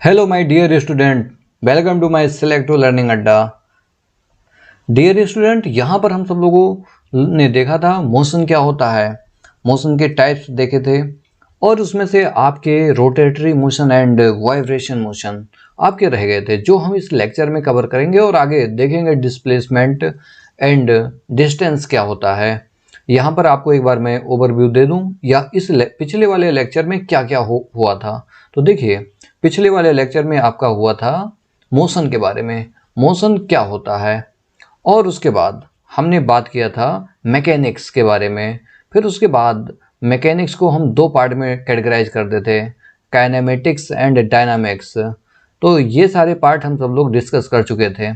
Hello my dear student, welcome to my selective learning Adda. Dear student, यहाँ पर हम सब लोगों ने देखा था मोशन क्या होता है, मोशन के टाइप्स देखे थे और उसमें से आपके rotatory motion and vibration motion आपके रह गए थे, जो हम इस लेक्चर में कवर करेंगे और आगे देखेंगे डिस्प्लेसमेंट एंड डिस्टेंस क्या होता है। यहाँ पर आपको एक बार मैं ओवरव्यू दे दूँ या इस पिछले वाले लेक्चर में क्या क्या हुआ था। तो देखिए, पिछले वाले लेक्चर में आपका हुआ था मोशन के बारे में, मोशन क्या होता है, और उसके बाद हमने बात किया था मैकेनिक्स के बारे में। फिर उसके बाद मैकेनिक्स को हम दो पार्ट में कैटेगराइज कर देते, काइनेमेटिक्स एंड डायनामिक्स। तो ये सारे पार्ट हम सब लोग डिस्कस कर चुके थे।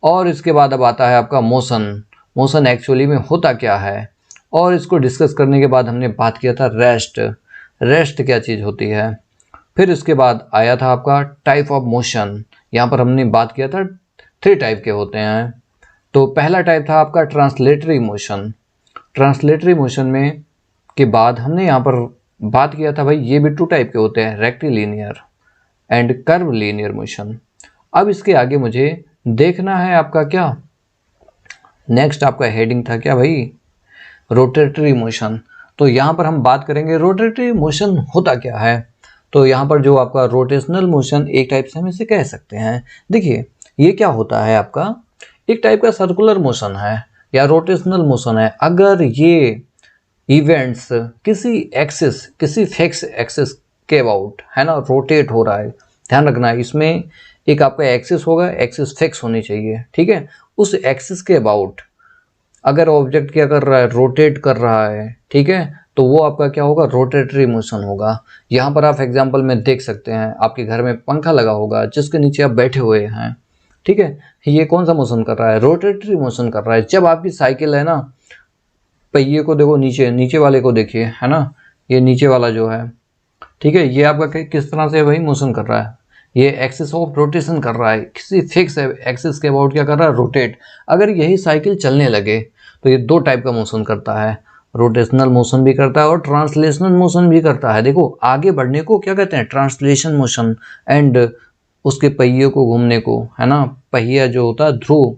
और इसके बाद अब आता है आपका मोशन, मोशन एक्चुअली में होता क्या है। और इसको डिस्कस करने के बाद हमने बात किया था रेस्ट, रेस्ट क्या चीज़ होती है। फिर इसके बाद आया था आपका टाइप ऑफ मोशन। यहाँ पर हमने बात किया था 3 टाइप के होते हैं। तो पहला टाइप था आपका ट्रांसलेटरी मोशन। ट्रांसलेटरी मोशन में के बाद हमने यहाँ पर बात किया था भाई ये भी 2 टाइप के होते हैं, rectilinear and curve linear motion. अब इसके आगे मुझे देखना है आपका क्या नेक्स्ट, आपका हेडिंग था क्या भाई, रोटेटरी मोशन। तो यहाँ पर हम बात करेंगे रोटेटरी मोशन होता क्या है। तो यहाँ पर जो आपका रोटेशनल मोशन एक टाइप से हम इसे कह सकते हैं। देखिए ये क्या होता है, आपका एक टाइप का सर्कुलर मोशन है या रोटेशनल मोशन है। अगर ये इवेंट्स किसी एक्सिस, किसी फिक्स एक्सिस के अबाउट है ना, रोटेट हो रहा है, ध्यान रखना है इसमें एक आपका एक्सिस होगा, एक्सिस फिक्स होनी चाहिए, ठीक है। उस एक्सिस के अबाउट अगर ऑब्जेक्ट क्या कर रहा है, रोटेट कर रहा है, ठीक है, तो वो आपका क्या होगा, रोटेटरी मोशन होगा। यहाँ पर आप एग्जांपल में देख सकते हैं, आपके घर में पंखा लगा होगा जिसके नीचे आप बैठे हुए हैं, ठीक है। ये कौन सा मोशन कर रहा है, रोटेटरी मोशन कर रहा है। जब आपकी साइकिल है ना, पहिए को देखो, नीचे नीचे वाले को देखिए, है ना, ये नीचे वाला जो है, ठीक है, ये आपका किस तरह से भाई मोशन कर रहा है, ये एक्सिस ऑफ रोटेशन कर रहा है, किसी फिक्स एक्सिस के अबाउट क्या कर रहा है, रोटेट। अगर यही साइकिल चलने लगे तो ये 2 टाइप का मोशन करता है, रोटेशनल मोशन भी करता है और ट्रांसलेशनल मोशन भी करता है। देखो आगे बढ़ने को क्या कहते हैं, ट्रांसलेशन मोशन, एंड उसके पहिए को घूमने को, है ना, पहिया जो होता है ध्रुव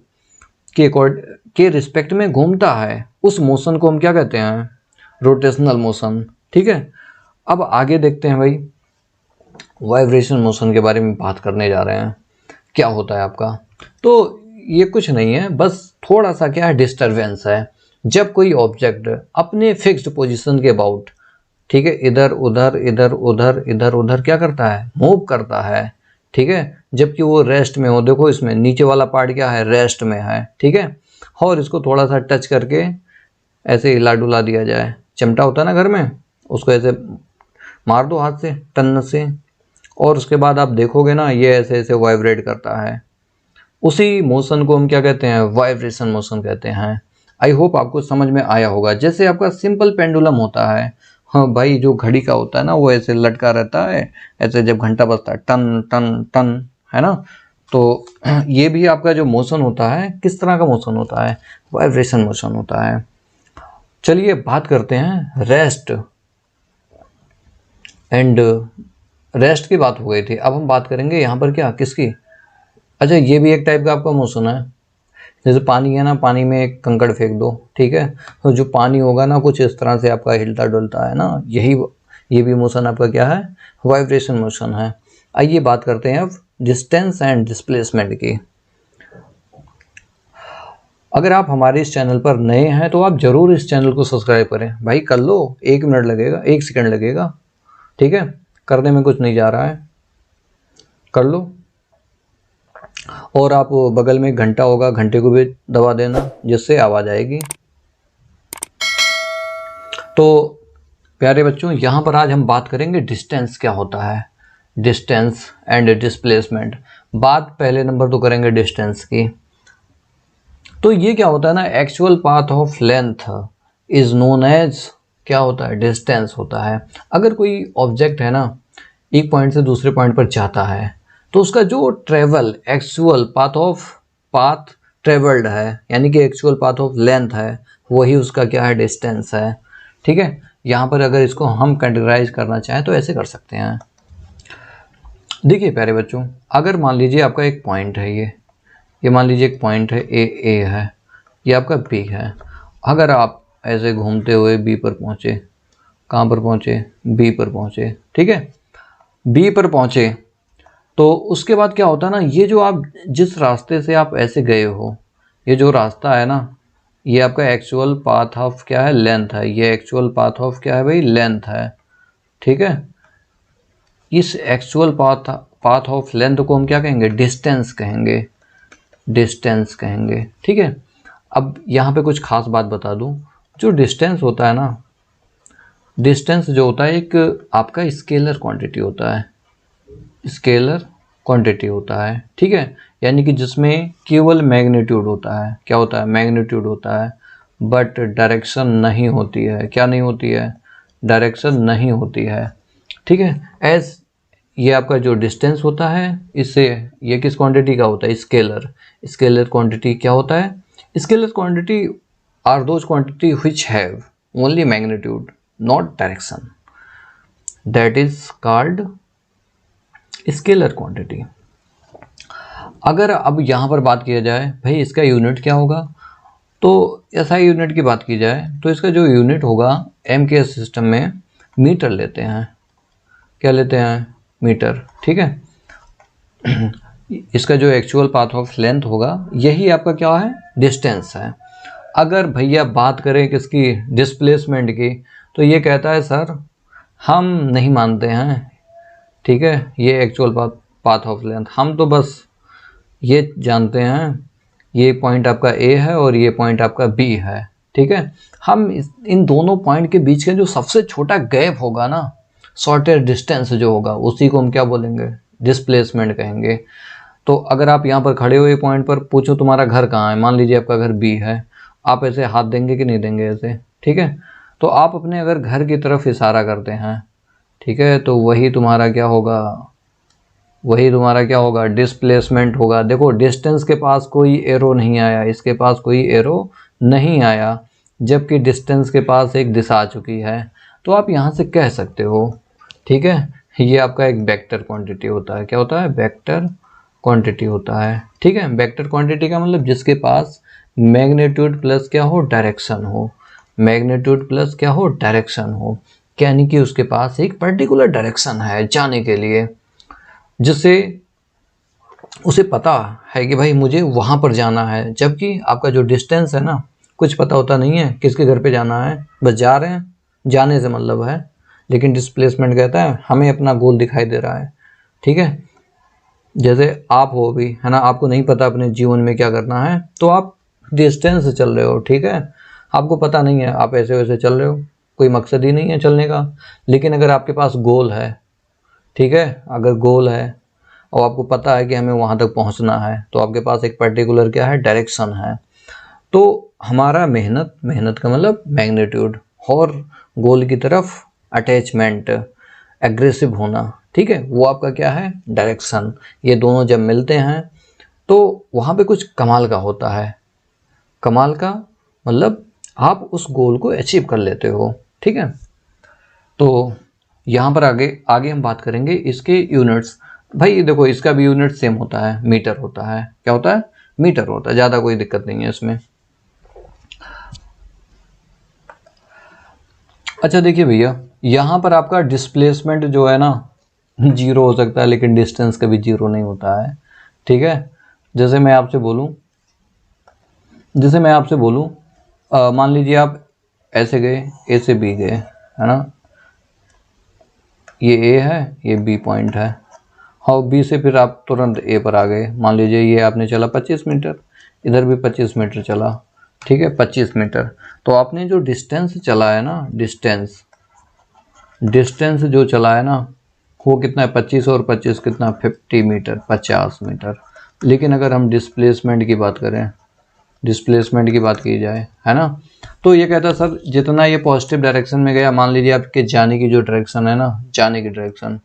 के रिस्पेक्ट में घूमता है, उस मोशन को हम क्या कहते हैं, रोटेशनल मोशन, ठीक है। अब आगे देखते हैं भाई, वाइब्रेशन मोशन के बारे में बात करने जा रहे हैं। क्या होता है आपका, तो ये कुछ नहीं है, बस थोड़ा सा क्या है, डिस्टरबेंस है। जब कोई ऑब्जेक्ट अपने फिक्स्ड पोजीशन के अबाउट, ठीक है, इधर उधर इधर उधर इधर उधर क्या करता है, मूव करता है, ठीक है, जबकि वो रेस्ट में हो। देखो इसमें नीचे वाला पार्ट क्या है, रेस्ट में है, ठीक है। और इसको थोड़ा सा टच करके ऐसे हिला डुला दिया जाए, चिमटा होता है ना घर में, उसको ऐसे मार दो हाथ से, टन से, और उसके बाद आप देखोगे ना ये ऐसे ऐसे वाइब्रेट करता है। उसी मोशन को हम क्या कहते हैं, वाइब्रेशन मोशन कहते हैं। आई होप आपको समझ में आया होगा। जैसे आपका सिंपल पेंडुलम होता है, हाँ भाई, जो घड़ी का होता है ना, वो ऐसे लटका रहता है, ऐसे जब घंटा बजता है टन टन टन, है ना। तो ये भी आपका जो मोशन होता है, किस तरह का मोशन होता है, वाइब्रेशन मोशन होता है। चलिए बात करते हैं रेस्ट एंड रेस्ट की बात हो गई थी। अब हम बात करेंगे यहाँ पर क्या, किसकी, अच्छा ये भी एक टाइप का आपका मोशन है। जैसे पानी है ना, पानी में एक कंकड़ फेंक दो, ठीक है, तो जो पानी होगा ना कुछ इस तरह से आपका हिलता डुलता है ना, ये भी मोशन आपका क्या है, वाइब्रेशन मोशन है। आइए बात करते हैं अब डिस्टेंस एंड डिस्प्लेसमेंट की। अगर आप हमारे इस चैनल पर नए हैं तो आप जरूर इस चैनल को सब्सक्राइब करें भाई, कर लो, 1 मिनट लगेगा, 1 सेकंड लगेगा, ठीक है, करने में कुछ नहीं जा रहा है, कर लो। और आप बगल में घंटा होगा, घंटे को भी दबा देना जिससे आवाज़ आएगी। तो प्यारे बच्चों, यहाँ पर आज हम बात करेंगे डिस्टेंस क्या होता है, डिस्टेंस एंड डिस्प्लेसमेंट। बात पहले नंबर तो करेंगे डिस्टेंस की। तो ये क्या होता है ना, actual path of length is known as, क्या होता है, डिस्टेंस होता है। अगर कोई ऑब्जेक्ट है ना, एक पॉइंट से दूसरे पॉइंट पर जाता है, तो उसका जो ट्रेवल, एक्चुअल पाथ ट्रेवल्ड है, यानी कि एक्चुअल पाथ ऑफ लेंथ है, वही उसका क्या है, डिस्टेंस है, ठीक है। यहाँ पर अगर इसको हम कैटेगराइज करना चाहें तो ऐसे कर सकते हैं। देखिए प्यारे बच्चों, अगर मान लीजिए आपका एक पॉइंट है, ये मान लीजिए एक पॉइंट है ए है, ये आपका बी है। अगर आप ऐसे घूमते हुए बी पर पहुँचे, कहाँ पर पहुँचे, बी पर पहुँचे, ठीक है, बी पर पहुँचे, तो उसके बाद क्या होता है ना, ये जो आप जिस रास्ते से आप ऐसे गए हो, ये जो रास्ता है ना, ये आपका एक्चुअल पाथ ऑफ क्या है, लेंथ है। ये एक्चुअल पाथ ऑफ क्या है भाई, लेंथ है, ठीक है। इस एक्चुअल पाथ ऑफ लेंथ को हम क्या कहेंगे, डिस्टेंस कहेंगे, डिस्टेंस कहेंगे, ठीक है। अब यहाँ पे कुछ खास बात बता दूँ, जो डिस्टेंस होता है ना, डिस्टेंस जो होता है एक आपका स्केलर क्वांटिटी होता है, स्केलर क्वांटिटी होता है, ठीक है। यानी कि जिसमें केवल मैग्नीट्यूड होता है, क्या होता है, मैग्नीट्यूड होता है, बट डायरेक्शन नहीं होती है। क्या नहीं होती है, डायरेक्शन नहीं होती है, ठीक है। एज ये आपका जो डिस्टेंस होता है, इससे ये किस क्वांटिटी का होता है, स्केलर। स्केलर क्वांटिटी क्या होता है, scalar quantity are those quantity which have only magnitude not direction, that is called scalar quantity. अगर अब यहाँ पर बात किया जाए भाई इसका यूनिट क्या होगा, तो एसआई यूनिट की बात की जाए तो इसका जो यूनिट होगा एम के सिस्टम में मीटर लेते हैं। क्या लेते हैं, मीटर, ठीक है। इसका जो एक्चुअल पाथ ऑफ लेंथ होगा यही आपका क्या है, डिस्टेंस है। अगर भैया बात करें किसकी, डिस्प्लेसमेंट की, तो ये कहता है सर हम नहीं मानते हैं, ठीक है, ये एक्चुअल पाथ ऑफ लेंथ, हम तो बस ये जानते हैं ये पॉइंट आपका ए है और ये पॉइंट आपका बी है, ठीक है। हम इन दोनों पॉइंट के बीच का जो सबसे छोटा गैप होगा ना, शॉर्टेस्ट डिस्टेंस जो होगा, उसी को हम क्या बोलेंगे, डिस्प्लेसमेंट कहेंगे। तो अगर आप यहाँ पर खड़े हुए पॉइंट पर पूछो तुम्हारा घर कहाँ है, मान लीजिए आपका घर बी है, आप ऐसे हाथ देंगे कि नहीं देंगे, ऐसे, ठीक है। तो आप अपने अगर घर की तरफ इशारा करते हैं, ठीक है, तो वही तुम्हारा क्या होगा, वही तुम्हारा क्या होगा, डिस्प्लेसमेंट होगा। देखो डिस्टेंस के पास कोई एरो नहीं आया, इसके पास कोई एरो नहीं आया, जबकि डिस्टेंस के पास एक दिशा आ चुकी है। तो आप यहाँ से कह सकते हो, ठीक है, ये आपका एक वेक्टर क्वांटिटी होता है। क्या होता है, वेक्टर क्वांटिटी होता है, ठीक है। वेक्टर क्वांटिटी का मतलब जिसके पास मैग्नीट्यूड प्लस क्या हो, डायरेक्शन हो, मैग्नीट्यूड प्लस क्या हो, डायरेक्शन हो, यानी कि उसके पास एक पर्टिकुलर डायरेक्शन है जाने के लिए, जिससे उसे पता है कि भाई मुझे वहाँ पर जाना है। जबकि आपका जो डिस्टेंस है ना, कुछ पता होता नहीं है किसके घर पे जाना है, बस जा रहे हैं, जाने से मतलब है। लेकिन डिस्प्लेसमेंट कहता है हमें अपना गोल दिखाई दे रहा है, ठीक है। जैसे आप हो भी, है ना, आपको नहीं पता अपने जीवन में क्या करना है, तो आप डिस्टेंस से चल रहे हो, ठीक है, आपको पता नहीं है, आप ऐसे वैसे चल रहे हो, कोई मकसद ही नहीं है चलने का। लेकिन अगर आपके पास गोल है, ठीक है, अगर गोल है और आपको पता है कि हमें वहाँ तक पहुँचना है, तो आपके पास एक पर्टिकुलर क्या है, डायरेक्शन है। तो हमारा मेहनत का मतलब मैग्नीट्यूड, और गोल की तरफ अटैचमेंट, एग्रेसिव होना, ठीक है, वो आपका क्या है, डायरेक्शन। ये दोनों जब मिलते हैं तो वहाँ पे कुछ कमाल का होता है। कमाल का मतलब आप उस गोल को अचीव कर लेते हो, ठीक है। तो यहाँ पर आगे आगे हम बात करेंगे इसके यूनिट्स। भाई देखो इसका भी यूनिट सेम होता है, मीटर होता है। क्या होता है, मीटर होता है, ज़्यादा कोई दिक्कत नहीं है इसमें। अच्छा देखिए भैया, यहाँ पर आपका डिस्प्लेसमेंट जो है ना, जीरो हो सकता है, लेकिन डिस्टेंस कभी जीरो नहीं होता है, ठीक है। जैसे मैं आपसे बोलूँ मान लीजिए आप ऐसे गए, ए से बी गए, है ना, ये ए है, ये बी पॉइंट है, और बी से फिर आप तुरंत ए पर आ गए। मान लीजिए ये आपने चला 25 मीटर, इधर भी 25 मीटर चला, ठीक है, 25 मीटर। तो आपने जो डिस्टेंस चला है ना, डिस्टेंस जो चला है ना, वो कितना है, 25 और 25 कितना, 50 मीटर, 50 मीटर। लेकिन अगर हम डिस्प्लेसमेंट की बात करें, डिस्प्लेसमेंट की बात की जाए, है ना, तो ये कहता है सर जितना ये पॉजिटिव डायरेक्शन में गया, मान लीजिए आपके जाने की जो डायरेक्शन है ना, जाने की डायरेक्शन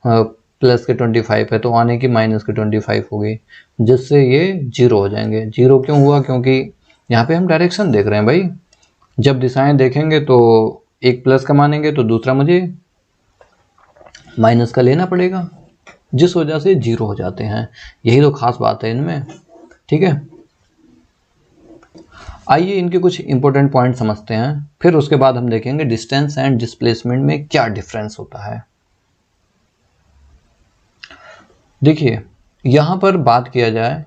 प्लस के 25 है, तो आने की माइनस के 25 होगी, जिससे ये जीरो हो जाएंगे। जीरो क्यों हुआ, क्योंकि यहाँ पे हम डायरेक्शन देख रहे हैं भाई। जब दिशाएं देखेंगे तो एक प्लस का मानेंगे तो दूसरा मुझे माइनस का लेना पड़ेगा, जिस वजह से जीरो हो जाते हैं। यही तो खास बात है इनमें, ठीक है। आइए इनके कुछ इंपॉर्टेंट पॉइंट समझते हैं, फिर उसके बाद हम देखेंगे डिस्टेंस एंड डिस्प्लेसमेंट में क्या डिफरेंस होता है। देखिए यहां पर बात किया जाए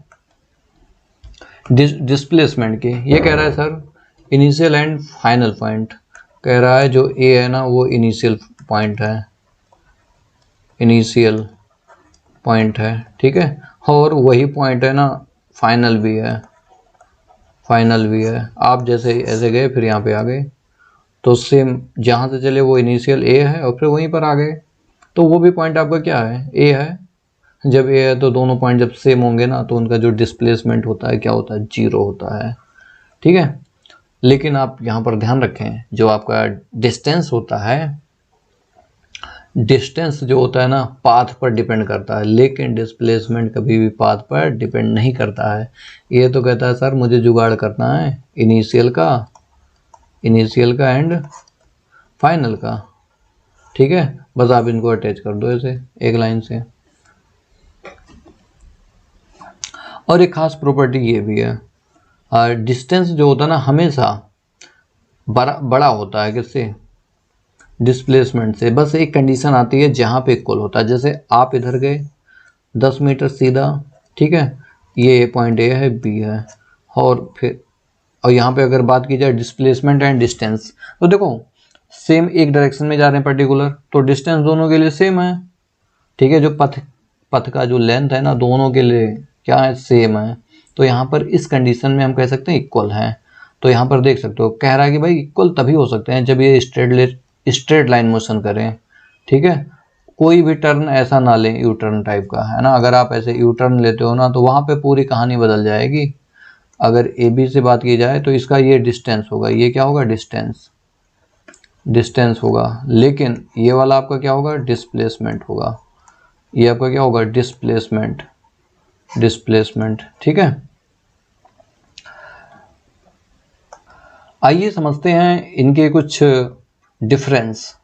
डिस्प्लेसमेंट की, ये कह रहा है sir initial and final point, कह रहा है जो ए है ना वो इनिशियल पॉइंट है, इनिशियल पॉइंट है, ठीक है, और वही पॉइंट है ना फाइनल भी है, फाइनल भी है। आप जैसे ऐसे गए फिर यहाँ पे आ गए तो सेम जहाँ से चले वो इनिशियल ए है और फिर वहीं पर आ गए, तो वो भी पॉइंट आपका क्या है, ए है। जब ए है तो दोनों पॉइंट जब सेम होंगे ना तो उनका जो डिस्प्लेसमेंट होता है क्या होता है, जीरो होता है, ठीक है। लेकिन आप यहाँ पर ध्यान रखें जो आपका डिस्टेंस होता है, डिस्टेंस जो होता है ना पाथ पर डिपेंड करता है, लेकिन डिस्प्लेसमेंट कभी भी पाथ पर डिपेंड नहीं करता है। ये तो कहता है सर मुझे जुगाड़ करना है इनिशियल का एंड फाइनल का, ठीक है। बस आप इनको अटैच कर दो ऐसे एक लाइन से। और एक खास प्रॉपर्टी ये भी है, डिस्टेंस जो होता है ना हमेशा बड़ा होता है किससे, डिस्प्लेसमेंट से। बस एक कंडीशन आती है जहाँ पे इक्वल होता है, जैसे आप इधर गए 10 मीटर सीधा, ठीक है, ये पॉइंट ए है बी है, और यहाँ पे अगर बात की जाए डिस्प्लेसमेंट एंड डिस्टेंस, तो देखो सेम एक डायरेक्शन में जा रहे हैं पर्टिकुलर, तो डिस्टेंस दोनों के लिए सेम है, ठीक है। जो पथ का जो लेंथ है ना दोनों के लिए क्या है, सेम है। तो यहाँ पर इस कंडीशन में हम कह सकते हैं इक्वल हैं। तो यहाँ पर देख सकते हो कह रहा है कि भाई इक्वल तभी हो सकते हैं जब ये स्ट्रेट लाइन मोशन करें, ठीक है। कोई भी टर्न ऐसा ना लें यू टर्न टाइप का, है ना। अगर आप ऐसे यू टर्न लेते हो ना तो वहाँ पे पूरी कहानी बदल जाएगी। अगर ए बी से बात की जाए तो इसका ये डिस्टेंस होगा, ये क्या होगा, डिस्टेंस होगा, लेकिन ये वाला आपका क्या होगा, डिस्प्लेसमेंट होगा। ये आपका क्या होगा, डिस्प्लेसमेंट, ठीक है। आइए समझते हैं इनके कुछ डिफरेंस।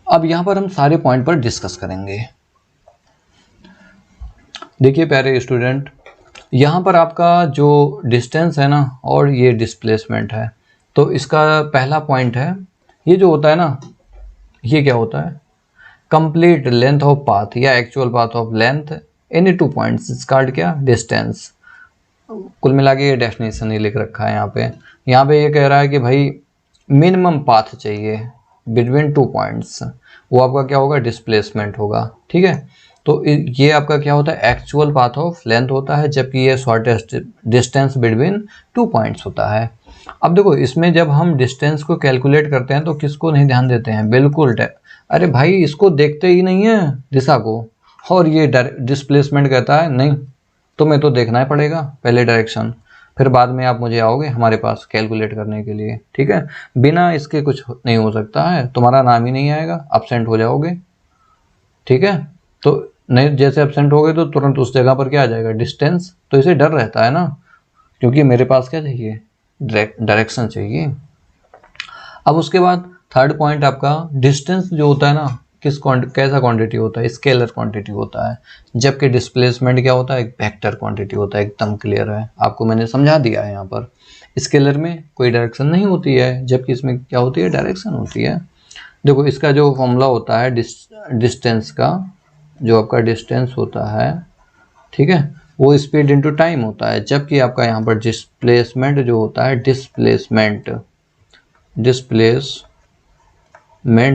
अब यहां पर हम सारे पॉइंट पर डिस्कस करेंगे। देखिए प्यारे स्टूडेंट, यहां पर आपका जो डिस्टेंस है ना और ये डिस्प्लेसमेंट है, तो इसका पहला पॉइंट है, ये जो होता है ना ये क्या होता है, कंप्लीट लेंथ ऑफ पाथ या actual path of length any two points is called क्या, डिस्टेंस। कुल मिला के ये डेफिनेशन ही लिख रखा है यहाँ पे ये कह रहा है कि भाई मिनिमम पाथ चाहिए बिटवीन टू पॉइंट्स, वो आपका क्या होगा, डिस्प्लेसमेंट होगा, ठीक है। तो ये आपका क्या होता है, एक्चुअल पाथ ऑफ लेंथ होता है, जबकि ये shortest distance between two points होता है। अब देखो इसमें जब हम डिस्टेंस को कैलकुलेट करते हैं तो किसको नहीं ध्यान देते हैं, बिल्कुल अरे भाई इसको देखते ही नहीं है दिशा को, और ये डिस्प्लेसमेंट कहता है नहीं तुम्हें तो देखना ही पड़ेगा पहले डायरेक्शन, फिर बाद में आप मुझे आओगे हमारे पास कैलकुलेट करने के लिए, ठीक है। बिना इसके कुछ नहीं हो सकता है, तुम्हारा नाम ही नहीं आएगा, एब्सेंट हो जाओगे, ठीक है। तो नहीं, जैसे एब्सेंट हो गए तो तुरंत उस जगह पर क्या आ जाएगा, डिस्टेंस। तो इसे डर रहता है ना, क्योंकि मेरे पास क्या चाहिए, डायरेक्शन चाहिए। अब उसके बाद थर्ड पॉइंट आपका डिस्टेंस जो होता है ना कैसा क्वांटिटी होता है, स्केलर क्वांटिटी होता है, जबकि डिस्प्लेसमेंट क्या होता है, एक वेक्टर क्वांटिटी होता है। एकदम क्लियर है, आपको मैंने समझा दिया है। यहाँ पर स्केलर में कोई डायरेक्शन नहीं होती है, जबकि इसमें क्या होती है, डायरेक्शन होती है। देखो इसका जो फॉर्मूला होता है डिस्टेंस का, जो आपका डिस्टेंस होता है, ठीक है, वो स्पीड इंटू टाइम होता है, जबकि आपका यहाँ पर डिस्प्लेसमेंट जो होता है, डिस्प्लेसमेंट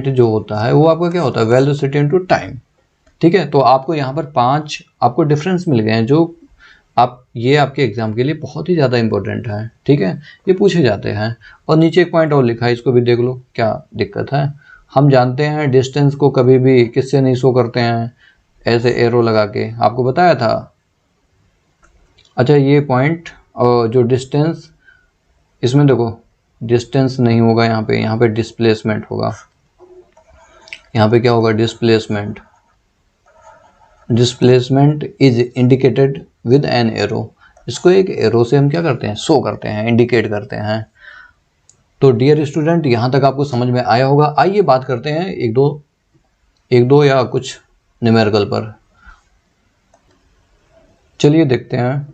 जो होता है वो आपका क्या होता है, वेलोसिटी इंटू टाइम, ठीक है। तो आपको यहाँ पर 5 आपको डिफरेंस मिल गए हैं, जो ये आपके एग्जाम के लिए बहुत ही ज़्यादा इंपॉर्टेंट है, ठीक है, ये पूछे जाते हैं। और नीचे एक पॉइंट और लिखा है, इसको भी देख लो क्या दिक्कत है। हम जानते हैं डिस्टेंस को कभी भी किससे नहीं शो करते हैं, ऐसे एरो लगा के, आपको बताया था। अच्छा ये पॉइंट और जो डिस्टेंस, इसमें देखो डिस्टेंस नहीं होगा, यहाँ पे डिस्प्लेसमेंट होगा। यहाँ पे क्या होगा, displacement is indicated with an arrow. इसको एक एरो से हम क्या करते हैं, शो करते हैं, इंडिकेट करते हैं। तो डियर स्टूडेंट, यहाँ तक आपको समझ में आया होगा। आइए बात करते हैं एक दो या कुछ न्यूमेरिकल पर। चलिए देखते हैं।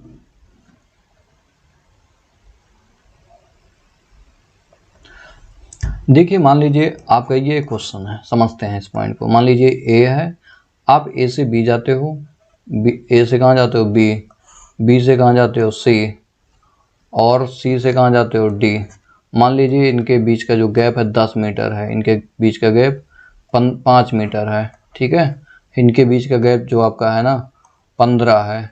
देखिए, मान लीजिए आपका ये क्वेश्चन है, समझते हैं इस पॉइंट को। मान लीजिए ए है, आप ए से बी जाते हो, ए से कहाँ जाते हो बी से कहाँ जाते हो सी, और सी से कहाँ जाते हो डी। मान लीजिए इनके बीच का जो गैप है 10 मीटर है, इनके बीच का गैप 5 मीटर है, ठीक है। इनके बीच का गैप जो आपका है ना 15 है।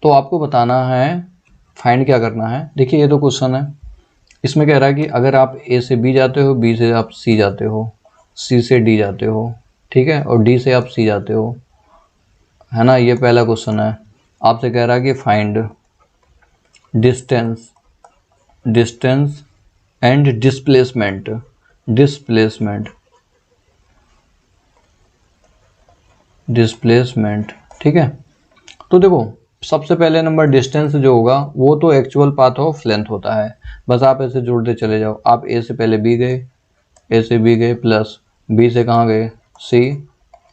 तो आपको बताना है, फाइंड क्या करना है। देखिए ये तो क्वेश्चन है, इसमें कह रहा है कि अगर आप ए से बी जाते हो, बी से आप सी जाते हो, सी से डी जाते हो, ठीक है, और डी से आप सी जाते हो, है ना। ये पहला क्वेश्चन है। आपसे कह रहा है कि फाइंड डिस्टेंस एंड डिस्प्लेसमेंट, ठीक है। तो देखो, सबसे पहले नंबर डिस्टेंस जो होगा वो तो एक्चुअल पाथ ऑफ लेंथ होता है। बस आप ऐसे जोड़ते चले जाओ। आप ए से पहले बी गए, ए से बी गए, प्लस बी से कहाँ गए सी,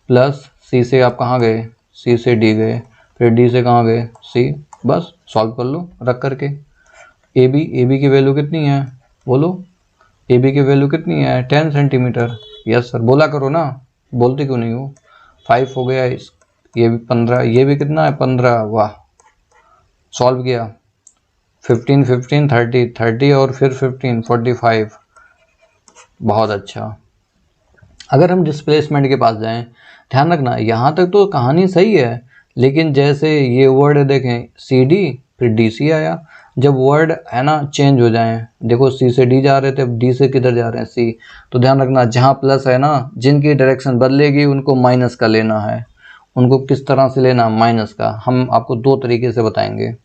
प्लस सी से आप कहाँ गए सी से डी गए, फिर डी से कहाँ गए सी। बस सॉल्व कर लो रख करके। ए बी की वैल्यू कितनी है बोलो, ए बी की वैल्यू कितनी है 10 सेंटीमीटर। यस सर, बोला करो ना, बोलते क्यों नहीं हो। 5 हो गया, ये भी 15, ये भी कितना है 15। वाह, सॉल्व किया। 15 15 30 30 और फिर 15 45। बहुत अच्छा। अगर हम डिस्प्लेसमेंट के पास जाएं, ध्यान रखना यहाँ तक तो कहानी सही है, लेकिन जैसे ये वर्ड देखें सी डी फिर डी सी आया, जब वर्ड है ना चेंज हो जाएं, देखो सी से डी जा रहे थे, अब डी से किधर जा रहे हैं सी, तो ध्यान रखना जहाँ प्लस है ना, जिनकी डायरेक्शन बदलेगी उनको माइनस का लेना है। उनको किस तरह से लेना, माइनस का। हम आपको 2 तरीके से बताएंगे,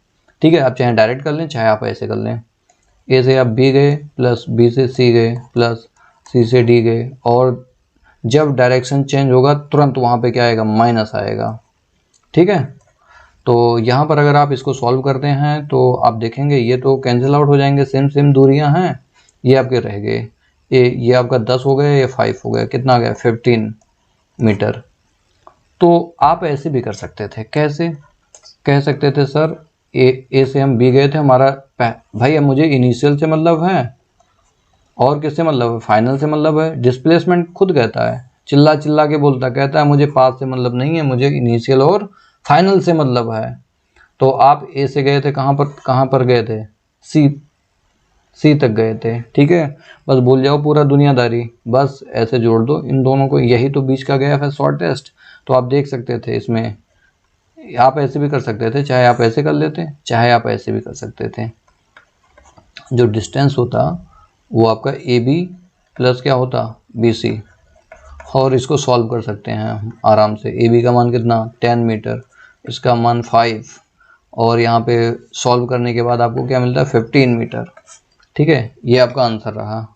ठीक है। आप चाहे डायरेक्ट कर लें, चाहे आप ऐसे कर लें। ए से आप बी गए, प्लस बी से सी गए, प्लस सी से डी गए, और जब डायरेक्शन चेंज होगा तुरंत वहाँ पे क्या आएगा, माइनस आएगा, ठीक है। तो यहाँ पर अगर आप इसको सॉल्व करते हैं तो आप देखेंगे ये तो कैंसिल आउट हो जाएंगे, सेम दूरियां हैं। ये आपके रह गए, ये आपका 10 हो गया, ये 5 हो गया, कितना आ गया 15 मीटर। तो आप ऐसे भी कर सकते थे। कैसे कह सकते थे सर, ए से हम बी गए थे, हमारा भाई मुझे इनिशियल से मतलब है और किससे मतलब है, फाइनल से मतलब है। डिस्प्लेसमेंट खुद कहता है, चिल्ला के बोलता, कहता है मुझे पाथ से मतलब नहीं है, मुझे इनिशियल और फाइनल से मतलब है। तो आप ए से गए थे, कहाँ पर गए थे, सी तक गए थे, ठीक है। बस भूल जाओ पूरा दुनियादारी, बस ऐसे जोड़ दो इन दोनों को, यही तो बीच का गैप है शॉर्टेस्ट। तो आप देख सकते थे इसमें, आप ऐसे भी कर सकते थे, चाहे आप ऐसे कर लेते, चाहे आप ऐसे भी कर सकते थे। जो डिस्टेंस होता वो आपका ए बी प्लस क्या होता बी सी, और इसको सॉल्व कर सकते हैं हम आराम से। ए बी का मान कितना 10 मीटर, इसका मान 5, और यहाँ पे सॉल्व करने के बाद आपको क्या मिलता है 15 मीटर, ठीक है। ये आपका आंसर रहा।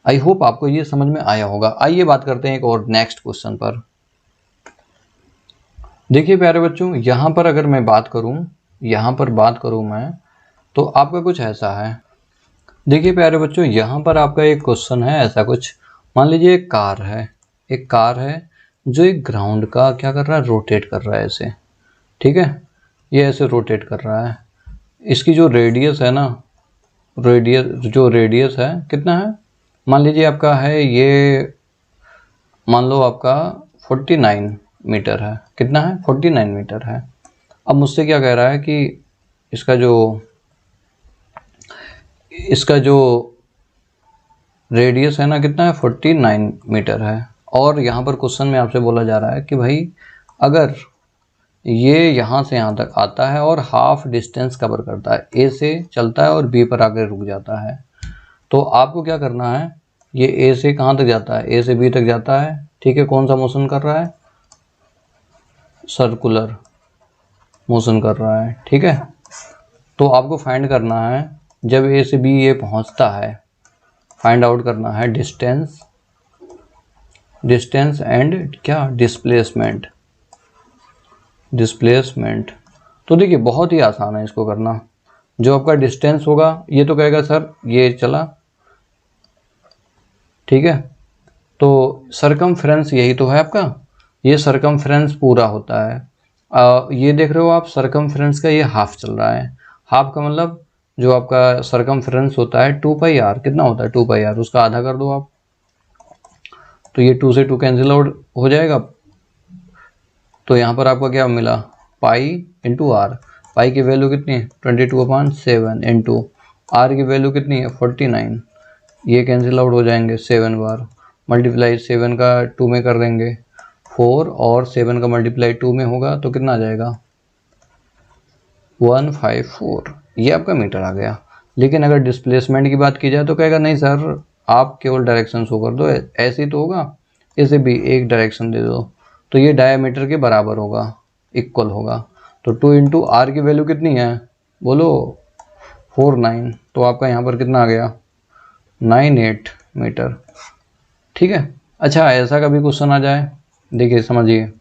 आई होप आपको ये समझ में आया होगा। आइए बात करते हैं एक और नेक्स्ट क्वेश्चन पर। देखिए प्यारे बच्चों, यहाँ पर अगर मैं बात करूँ मैं, तो आपका कुछ ऐसा है। देखिए प्यारे बच्चों, यहाँ पर आपका एक क्वेश्चन है ऐसा कुछ। मान लीजिए एक कार है जो एक ग्राउंड का क्या कर रहा है, रोटेट कर रहा है ऐसे, ठीक है। ये ऐसे रोटेट कर रहा है। इसकी जो रेडियस है ना, रेडियस है कितना है, मान लीजिए आपका है ये, मान लो आपका 49 मीटर है। कितना है 49 मीटर है। अब मुझसे क्या कह रहा है कि इसका जो रेडियस है ना कितना है 49 मीटर है। और यहाँ पर क्वेश्चन में आपसे बोला जा रहा है कि भाई अगर ये यहाँ से यहाँ तक आता है और हाफ डिस्टेंस कवर करता है, ए से चलता है और बी पर आकर रुक जाता है, तो आपको क्या करना है, ये ए से कहाँ तक जाता है, ए से बी तक जाता है, ठीक है। कौन सा मोशन कर रहा है, सर्कुलर मोशन कर रहा है, ठीक है। तो आपको फाइंड करना है जब ए से बी ये पहुँचता है, फाइंड आउट करना है डिस्टेंस एंड क्या डिस्प्लेसमेंट। तो देखिए बहुत ही आसान है इसको करना। जो आपका डिस्टेंस होगा, ये तो कहेगा सर ये चला, ठीक है। तो सरकमफ्रेंस यही तो है आपका, ये सरकमफ्रेंस पूरा होता है। ये देख रहे हो आप, सरकमफ्रेंस का ये हाफ चल रहा है। हाफ का मतलब जो आपका सरकमफ्रेंस होता है 2πr, कितना होता है 2πr, उसका आधा कर दो आप, तो ये 2 से 2 कैंसिल आउट हो जाएगा। तो यहाँ पर आपका क्या मिला, पाई इंटू आर। पाई की वैल्यू कितनी है 22/7 इंटू आर की वैल्यू कितनी है 49। ये कैंसिल आउट हो जाएंगे 7 बार, मल्टीप्लाई 7 का 2 में कर देंगे 4, और 7 का मल्टीप्लाई 2 में होगा तो कितना आ जाएगा 154। ये आपका मीटर आ गया। लेकिन अगर डिस्प्लेसमेंट की बात की जाए तो कहेगा नहीं सर आप केवल डायरेक्शन शो कर दो, ऐसे ही तो होगा, इसे भी एक डायरेक्शन दे दो, तो ये डायमीटर के बराबर होगा, इक्वल होगा। तो 2 इंटू आर की वैल्यू कितनी है बोलो 49, तो आपका यहाँ पर कितना आ गया 98 मीटर। ठीक है। अच्छा ऐसा कभी क्वेश्चन आ जाए, देखिए समझिए,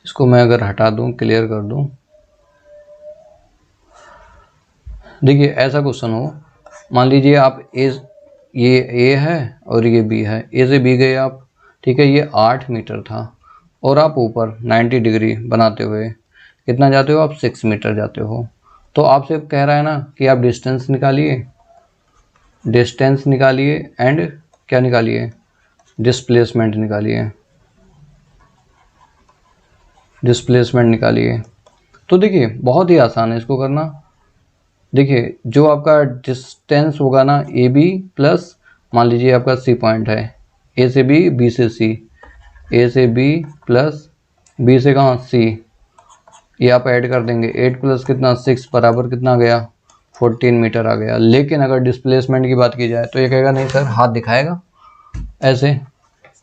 इसको मैं अगर हटा दूं, क्लियर कर दूं, देखिए ऐसा क्वेश्चन हो, मान लीजिए आप ये ए है और ये बी है, ए से बी गए आप, ठीक है, ये 8 मीटर था, और आप ऊपर 90 डिग्री बनाते हुए कितना जाते हो आप 6 मीटर जाते हो। तो आपसे कह रहा है ना कि आप डिस्टेंस निकालिए, डिस्टेंस निकालिए एंड क्या निकालिए, डिस्प्लेसमेंट निकालिए, डिस्प्लेसमेंट निकालिए। तो देखिए बहुत ही आसान है इसको करना। देखिए जो आपका डिस्टेंस होगा ना ए बी प्लस, मान लीजिए आपका सी पॉइंट है, ए से बी, बी से सी, ए से बी प्लस बी से कहाँ सी, ये आप ऐड कर देंगे, 8 प्लस कितना 6 बराबर कितना आ गया 14 मीटर आ गया। लेकिन अगर डिस्प्लेसमेंट की बात की जाए तो ये कहेगा नहीं सर, हाथ दिखाएगा ऐसे,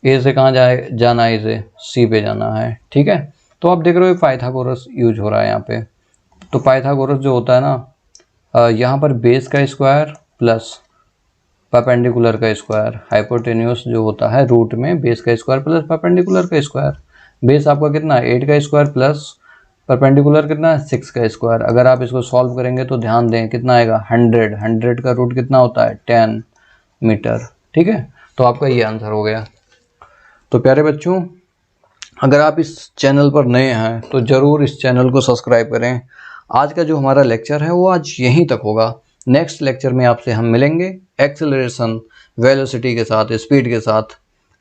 ए से कहाँ जाना है, इसे सी पे जाना है। ठीक है। तो आप देख रहे हो पाइथागोरस यूज हो रहा है यहाँ पे। तो पाइथागोरस जो होता है ना, यहाँ पर बेस का स्क्वायर प्लस परपेंडिकुलर का स्क्वायर, हाइपोटेन्यूस जो होता है रूट में बेस का स्क्वायर प्लस परपेंडिकुलर का स्क्वायर। बेस आपका कितना है 8 का स्क्वायर प्लस परपेंडिकुलर कितना है 6 का स्क्वायर। अगर आप इसको सॉल्व करेंगे तो ध्यान दें कितना आएगा 100, 100 का रूट कितना होता है 10 मीटर। ठीक है। तो आपका ये आंसर हो गया। तो प्यारे बच्चों, अगर आप इस चैनल पर नए हैं तो ज़रूर इस चैनल को सब्सक्राइब करें। आज का जो हमारा लेक्चर है वो आज यहीं तक होगा। नेक्स्ट लेक्चर में आपसे हम मिलेंगे एक्सेलरेशन, वेलोसिटी के साथ, स्पीड के साथ,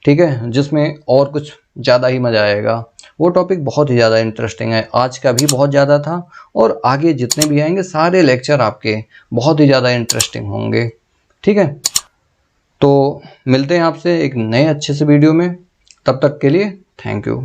ठीक है, जिसमें और कुछ ज़्यादा ही मज़ा आएगा। वो टॉपिक बहुत ही ज़्यादा इंटरेस्टिंग है, आज का भी बहुत ज़्यादा था, और आगे जितने भी आएंगे सारे लेक्चर आपके बहुत ही ज़्यादा इंटरेस्टिंग होंगे। ठीक है। तो मिलते हैं आपसे एक नए अच्छे से वीडियो में, तब तक के लिए थैंक यू।